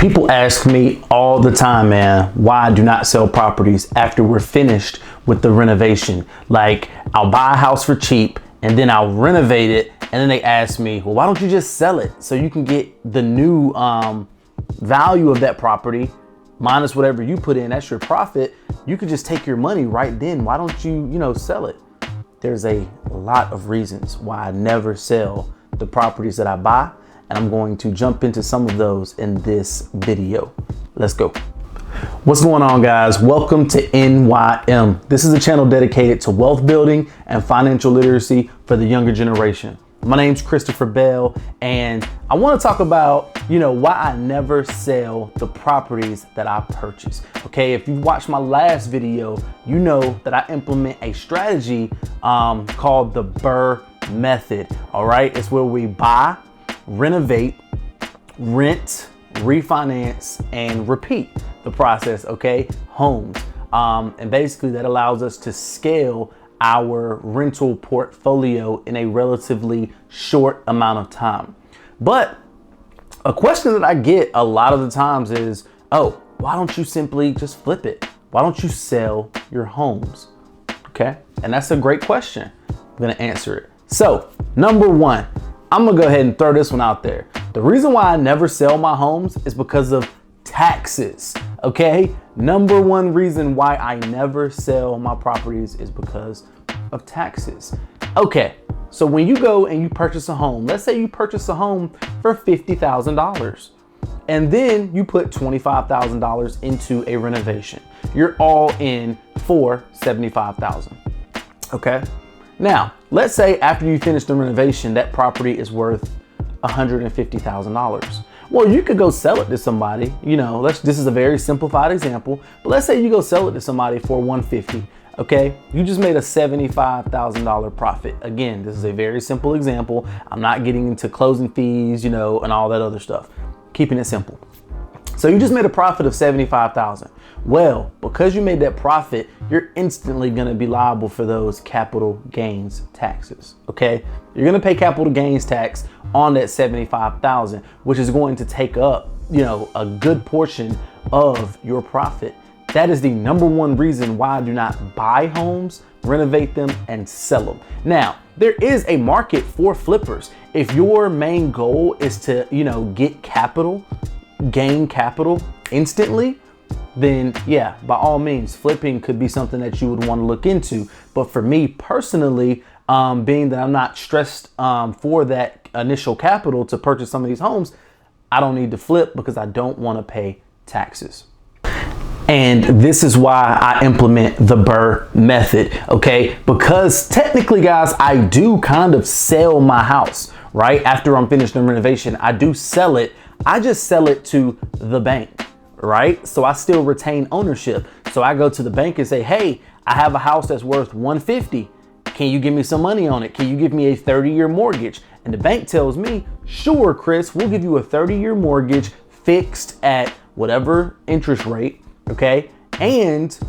People ask me all the time, man, why I do not sell properties after we're finished with the renovation. Like, I'll buy a house for cheap and then I'll renovate it, and then they ask me, well, why don't you just sell it so you can get the new value of that property minus whatever you put in, that's your profit. You could just take your money right then. Why don't you, sell it? There's a lot of reasons why I never sell the properties that I buy, and I'm going to jump into some of those in this video. Let's go. What's going on, guys? Welcome to NYM. This is a channel dedicated to wealth building and financial literacy for the younger generation. My name's Christopher Bell, and I want to talk about, why I never sell the properties that I purchase. Okay, if you watched my last video, you know that I implement a strategy called the BRRRR Method. All right, it's where we buy, renovate, rent, refinance, and repeat the process. Okay, homes, and basically that allows us to scale our rental portfolio in a relatively short amount of time. But a question that I get a lot of the times is, oh, why don't you simply just flip it? Why don't you sell your homes? Okay, and that's a great question. I'm gonna answer it. So number one, I'm gonna go ahead and throw this one out there. The reason why I never sell my homes is because of taxes. Okay, number one reason why I never sell my properties is because of taxes. Okay, so when you go and you purchase a home, let's say you purchase a home for $50,000 and then you put $25,000 into a renovation. You're all in for $75,000. Okay, now let's say after you finish the renovation, that property is worth $150,000. Well, you could go sell it to somebody, this is a very simplified example, but let's say you go sell it to somebody for $150,000. Okay, you just made a $75,000 profit. Again, this is a very simple example. I'm not getting into closing fees, and all that other stuff. Keeping it simple. So you just made a profit of $75,000. Well, because you made that profit, you're instantly going to be liable for those capital gains taxes. Okay, you're going to pay capital gains tax on that $75,000, which is going to take up, a good portion of your profit. That is the number one reason why I do not buy homes, renovate them, and sell them. Now, there is a market for flippers. If your main goal is to, get capital, gain capital instantly, then yeah, by all means, flipping could be something that you would want to look into. But for me personally, being that I'm not stressed for that initial capital to purchase some of these homes, I don't need to flip because I don't want to pay taxes. And this is why I implement the BRRRR method, okay? Because technically, guys, I do kind of sell my house, right? After I'm finished the renovation, I do sell it. I just sell it to the bank, right? So I still retain ownership. So I go to the bank and say, hey, I have a house that's worth $150,000. Can you give me some money on it? Can you give me a 30-year mortgage? And the bank tells me, sure, Chris, we'll give you a 30-year mortgage fixed at whatever interest rate. Okay, and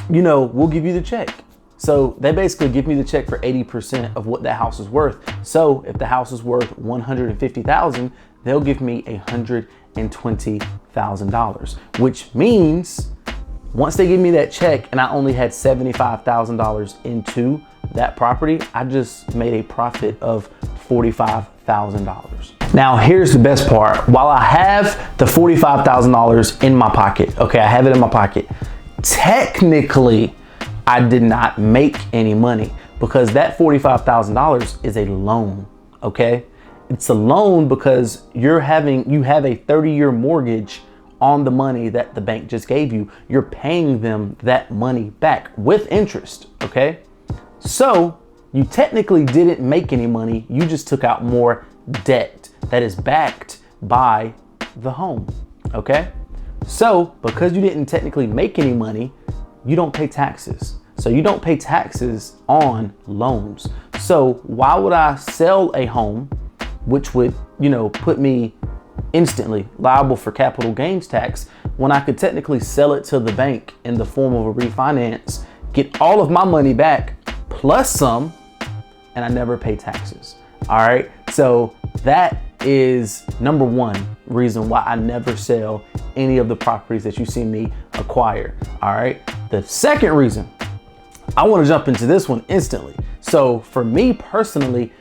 we'll give you the check. So they basically give me the check for 80% of what that house is worth. So if the house is worth $150,000, they'll give me $120,000, which means once they give me that check and I only had $75,000 into that property, I just made a profit of $45,000. Now, here's the best part. While I have the $45,000 in my pocket, okay, I have it in my pocket, technically, I did not make any money because that $45,000 is a loan, okay? It's a loan because you have a 30-year mortgage on the money that the bank just gave you. You're paying them that money back with interest, okay? So you technically didn't make any money. You just took out more debt that is backed by the home, okay? So because you didn't technically make any money, you don't pay taxes. So you don't pay taxes on loans. So why would I sell a home, which would, put me instantly liable for capital gains tax, when I could technically sell it to the bank in the form of a refinance, get all of my money back plus some, and I never pay taxes? All right, so that is number one reason why I never sell any of the properties that you see me acquire. All right. The second reason, I want to jump into this one instantly. So for me personally,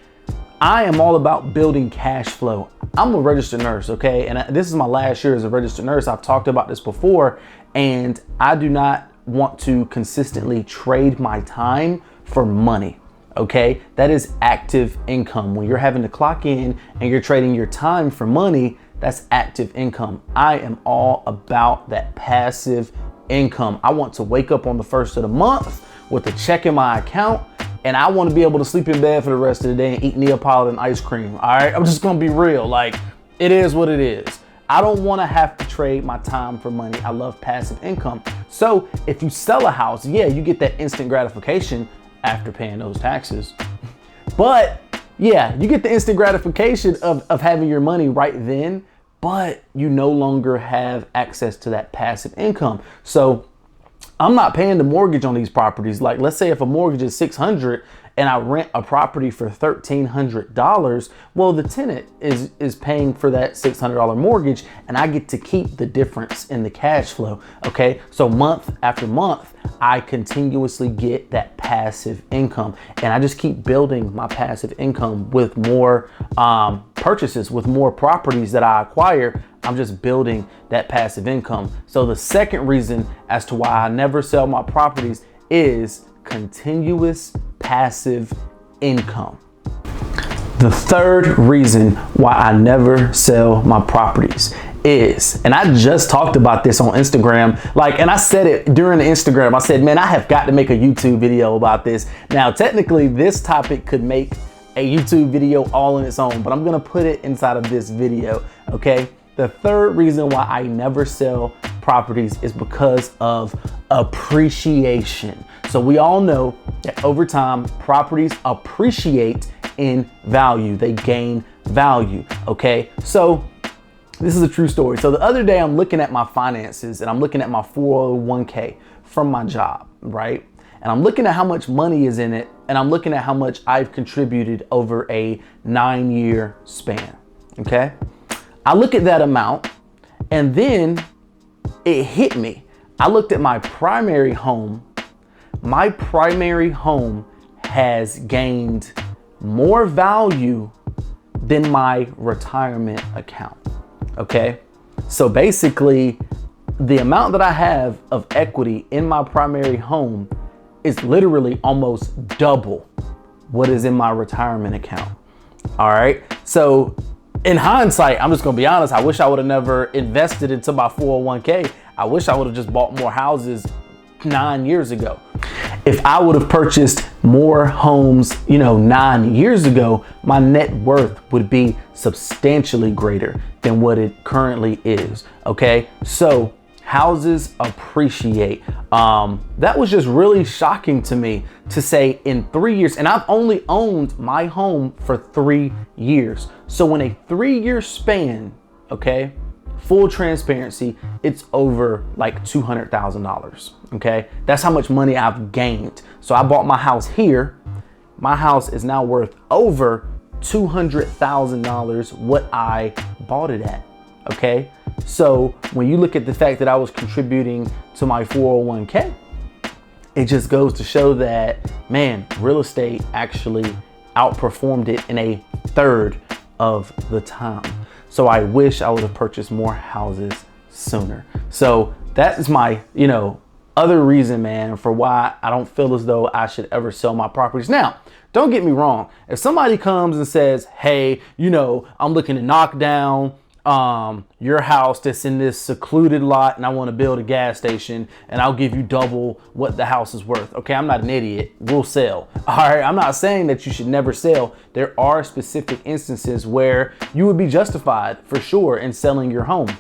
I am all about building cash flow. I'm a registered nurse, okay? And this is my last year as a registered nurse. I've talked about this before, and I do not want to consistently trade my time for money, okay? That is active income. When you're having to clock in and you're trading your time for money, that's active income. I am all about that passive income. I want to wake up on the first of the month with a check in my account, and I want to be able to sleep in bed for the rest of the day and eat Neapolitan ice cream. All right, I'm just gonna be real. Like, it is what it is. I don't want to have to trade my time for money. I love passive income. So if you sell a house, yeah, you get that instant gratification after paying those taxes. But yeah, you get the instant gratification of having your money right then, but you no longer have access to that passive income. So I'm not paying the mortgage on these properties. Like, let's say if a mortgage is $600 and I rent a property for $1,300, well, the tenant is paying for that $600 mortgage, and I get to keep the difference in the cash flow. Okay, so month after month, I continuously get that passive income, and I just keep building my passive income with more purchases, with more properties that I acquire. I'm just building that passive income. So the second reason as to why I never sell my properties is continuous passive income. The third reason why I never sell my properties is, and I just talked about this on Instagram, and I said it during the Instagram, I said, man, I have got to make a YouTube video about this. Now, technically this topic could make a YouTube video all on its own, but I'm gonna put it inside of this video, okay? The third reason why I never sell properties is because of appreciation. So we all know that over time, properties appreciate in value. They gain value, okay? So this is a true story. So the other day I'm looking at my finances and I'm looking at my 401k from my job, right? And I'm looking at how much money is in it, and I'm looking at how much I've contributed over a 9-year span, okay? I look at that amount, and then it hit me. I looked at my primary home. My primary home has gained more value than my retirement account, okay? So basically, the amount that I have of equity in my primary home is literally almost double what is in my retirement account, all right? So in hindsight, I'm just gonna be honest, I wish I would have never invested into my 401k. I wish I would have just bought more houses 9 years ago. If I would have purchased more homes, 9 years ago, my net worth would be substantially greater than what it currently is, okay? So houses appreciate. That was just really shocking to me to say in 3 years, and I've only owned my home for 3 years. So in a 3-year span, okay, full transparency, it's over like $200,000, okay? That's how much money I've gained. So I bought my house here. My house is now worth over $200,000 what I bought it at, okay? So when you look at the fact that I was contributing to my 401k, it just goes to show that, man, real estate actually outperformed it in a third of the time. So I wish I would have purchased more houses sooner. So that is my, other reason, man, for why I don't feel as though I should ever sell my properties. Now, don't get me wrong. If somebody comes and says, hey, I'm looking to knock down your house that's in this secluded lot and I want to build a gas station and I'll give you double what the house is worth. Okay, I'm not an idiot. We'll sell. All right, I'm not saying that you should never sell. There are specific instances where you would be justified for sure in selling your home.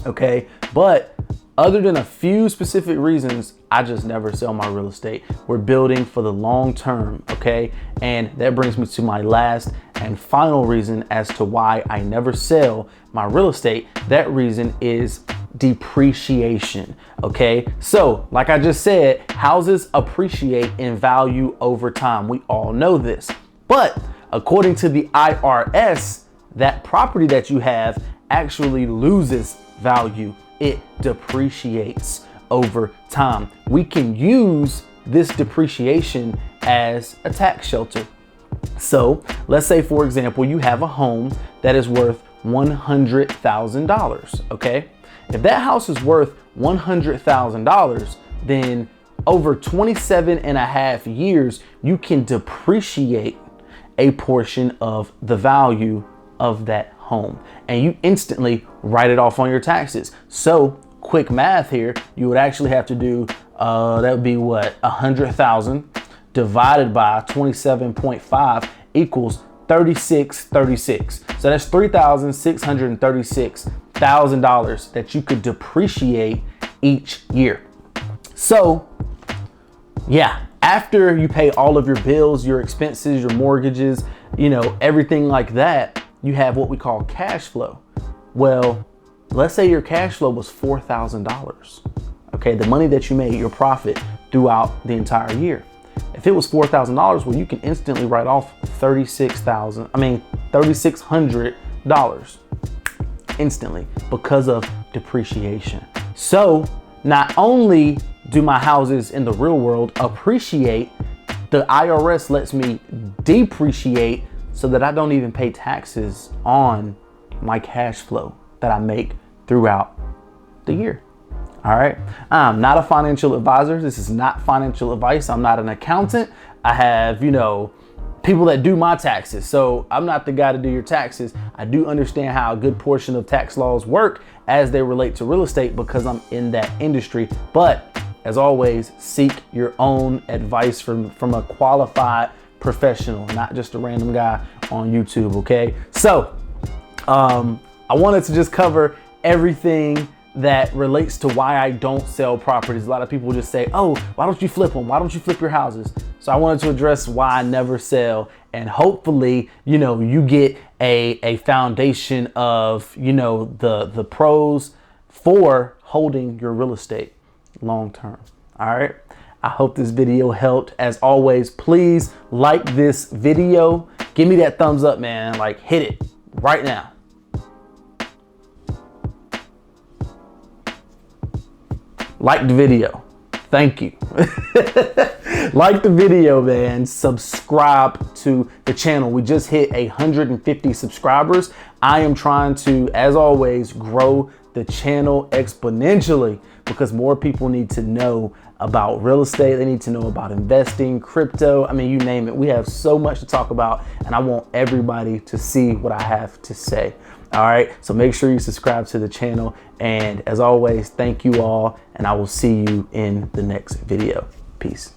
Okay, but other than a few specific reasons, I just never sell my real estate. We're building for the long term, okay? And that brings me to my last and final reason as to why I never sell my real estate. That reason is depreciation, okay? So, like I just said, houses appreciate in value over time. We all know this. But according to the IRS, that property that you have actually loses value. It depreciates over time. We can use this depreciation as a tax shelter. So let's say, for example, you have a home that is worth $100,000, okay? If that house is worth $100,000, then over 27 and a half years, you can depreciate a portion of the value of that home, and you instantly write it off on your taxes. So quick math here, you would actually have to do, that would be what, 100,000 divided by 27.5 equals 3636. So that's $3,636,000 that you could depreciate each year. So yeah, after you pay all of your bills, your expenses, your mortgages, you know, everything like that, you have what we call cash flow. Well, let's say your cash flow was $4,000. Okay, the money that you made, your profit throughout the entire year. If it was $4,000, well, you can instantly write off $3,600 instantly because of depreciation. So not only do my houses in the real world appreciate, the IRS lets me depreciate so that I don't even pay taxes on my cash flow that I make throughout the year. All right. I'm not a financial advisor. This is not financial advice. I'm not an accountant. I have, you know, people that do my taxes. So I'm not the guy to do your taxes. I do understand how a good portion of tax laws work as they relate to real estate because I'm in that industry. But as always, seek your own advice from a qualified professional, not just a random guy on YouTube. Okay. So I wanted to just cover everything that relates to why I don't sell properties. A lot of people just say, oh, why don't you flip them? Why don't you flip your houses? So I wanted to address why I never sell, and hopefully, you know, you get a foundation of, you know, the pros for holding your real estate long term. All right. I hope this video helped. As always, please like this video. Give me that thumbs up, man. Like, hit it right now. Like the video. Thank you. Like the video, man. Subscribe to the channel. We just hit 150 subscribers. I am trying to, as always, grow the channel exponentially because more people need to know about real estate. They need to know about investing, crypto. I mean, you name it. We have so much to talk about, and I want everybody to see what I have to say. All right, so make sure you subscribe to the channel. And as always, thank you all, and I will see you in the next video. Peace.